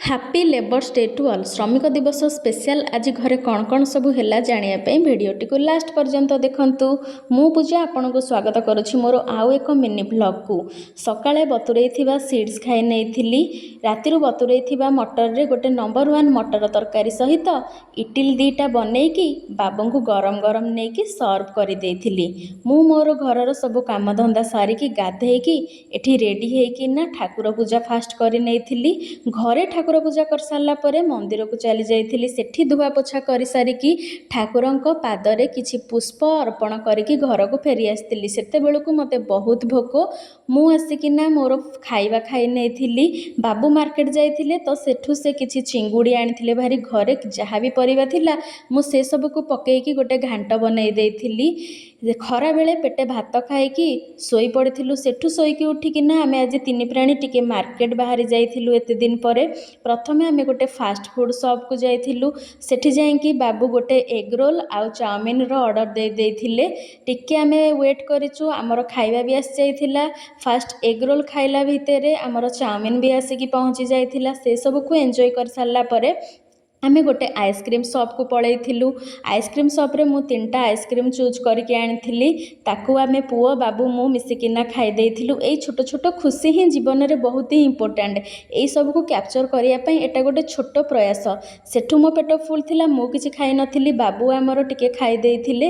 Happy labours day to all. ଶ୍ରମିକ ଦିବସ special ଆଜି ଘରେ କ'ଣ କ'ଣ ସବୁ ହେଲା ଜାଣିବା ପାଇଁ ଭିଡ଼ିଓଟିକୁ ଲାଷ୍ଟ ପର୍ଯ୍ୟନ୍ତ ଦେଖନ୍ତୁ। ମୁଁ ପୂଜା ଆପଣଙ୍କୁ ସ୍ୱାଗତ କରୁଛି ମୋର ଆଉ ଏକ ମିନି ଭ୍ଲଗ୍କୁ। ସକାଳେ ବତୁରେଇଥିବା ସିଡ୍ସ ଖାଇ ନେଇଥିଲି। ରାତିରୁ ବତୁରେଇଥିବା ମଟରରେ ଗୋଟେ ନମ୍ବର 1 ମଟର ତରକାରୀ ସହିତ ଇଟିଲି ଦୁଇଟା ବନେଇକି ବାବୁଙ୍କୁ ଗରମ ଗରମ ନେଇକି ସର୍ଭ କରିଦେଇଥିଲି। ମୁଁ ମୋର ଘରର ସବୁ କାମଧନ୍ଦା ସାରିକି ଗାଧେଇକି ଏଠି ରେଡ଼ି ହେଇକିନା ଠାକୁର ପୂଜା ଫାଷ୍ଟ କରି ନେଇଥିଲି। ଘରେ ଠାକୁର ପୂଜା କରିସାରିଲା ପରେ ମନ୍ଦିରକୁ ଚାଲି ଯାଇଥିଲି। ସେଠି ଧୁଆ ପୋଛା କରିସାରିକି ଠାକୁରଙ୍କ ପାଦରେ କିଛି ପୁଷ୍ପ ଅର୍ପଣ କରିକି ଘରକୁ ଫେରି ଆସିଥିଲି। ସେତେବେଳକୁ ମୋତେ ବହୁତ ଭୋକ। ମୁଁ ଆସିକିନା ମୋର ଖାଇବା ଖାଇ ନେଇଥିଲି। ବାବୁ ମାର୍କେଟ ଯାଇଥିଲେ ତ ସେଠୁ ସେ କିଛି ଚିଙ୍ଗୁଡ଼ି ଆଣିଥିଲେ ଭାରି। ଘରେ ଯାହା ବି ପରିବା ଥିଲା ମୁଁ ସେସବୁକୁ ପକେଇକି ଗୋଟେ ଘାଣ୍ଟ ବନେଇ ଦେଇଥିଲି। ଖରାବେଳେ ପେଟେ ଭାତ ଖାଇକି ଶୋଇପଡ଼ିଥିଲୁ। ସେଠୁ ଶୋଇକି ଉଠିକିନା ଆମେ ଆଜି ତିନି ପ୍ରାଣୀ ଟିକେ ମାର୍କେଟ ବାହାରି ଯାଇଥିଲୁ ଏତେ ଦିନ ପରେ। ପ୍ରଥମେ ଆମେ ଗୋଟେ ଫାଷ୍ଟ ଫୁଡ଼ ସପ୍କୁ ଯାଇଥିଲୁ। ସେଠି ଯାଇକି ବାବୁ ଗୋଟେ ଏଗ ରୋଲ୍ ଆଉ ଚାଉମିନର ଅର୍ଡ଼ର ଦେଇଥିଲେ। ଟିକେ ଆମେ ୱେଟ୍ କରିଛୁ, ଆମର ଖାଇବା ବି ଆସିଯାଇଥିଲା। ଫାଷ୍ଟ ଏଗ ରୋଲ୍ ଖାଇଲା ଭିତରେ ଆମର ଚାଉମିନ ବି ଆସିକି ପହଞ୍ଚି ଯାଇଥିଲା। ସେସବୁକୁ ଏନ୍ଜୟ କରିସାରିଲା ପରେ ଆମେ ଗୋଟେ ଆଇସ୍କ୍ରିମ୍ ସପ୍କୁ ପଳେଇଥିଲୁ। ଆଇସ୍କ୍ରିମ୍ ସପ୍ରେ ମୁଁ 3ଟା ଆଇସ୍କ୍ରିମ୍ ଚୁଜ୍ କରିକି ଆଣିଥିଲି। ତାକୁ ଆମେ ପୁଅ ବାବୁ ମୁଁ ମିଶିକିନା ଖାଇ ଦେଇଥିଲୁ। ଏଇ ଛୋଟ ଛୋଟ ଖୁସି ହିଁ ଜୀବନରେ ବହୁତ ହିଁ ଇମ୍ପୋର୍ଟାଣ୍ଟ। ଏଇସବୁକୁ କ୍ୟାପଚର କରିବା ପାଇଁ ଏଇଟା ଗୋଟେ ଛୋଟ ପ୍ରୟାସ। ସେଠୁ ମୋ ପେଟ ଫୁଲ୍ ଥିଲା, ମୁଁ କିଛି ଖାଇନଥିଲି। ବାବୁ ଆମର ଟିକେ ଖାଇ ଦେଇଥିଲେ।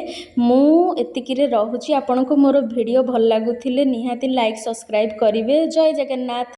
ମୁଁ ଏତିକିରେ ରହୁଛି। ଆପଣଙ୍କୁ ମୋର ଭିଡ଼ିଓ ଭଲ ଲାଗୁଥିଲେ ନିହାତି ଲାଇକ୍ ସବସ୍କ୍ରାଇବ୍ କରିବେ। ଜୟ ଜଗନ୍ନାଥ।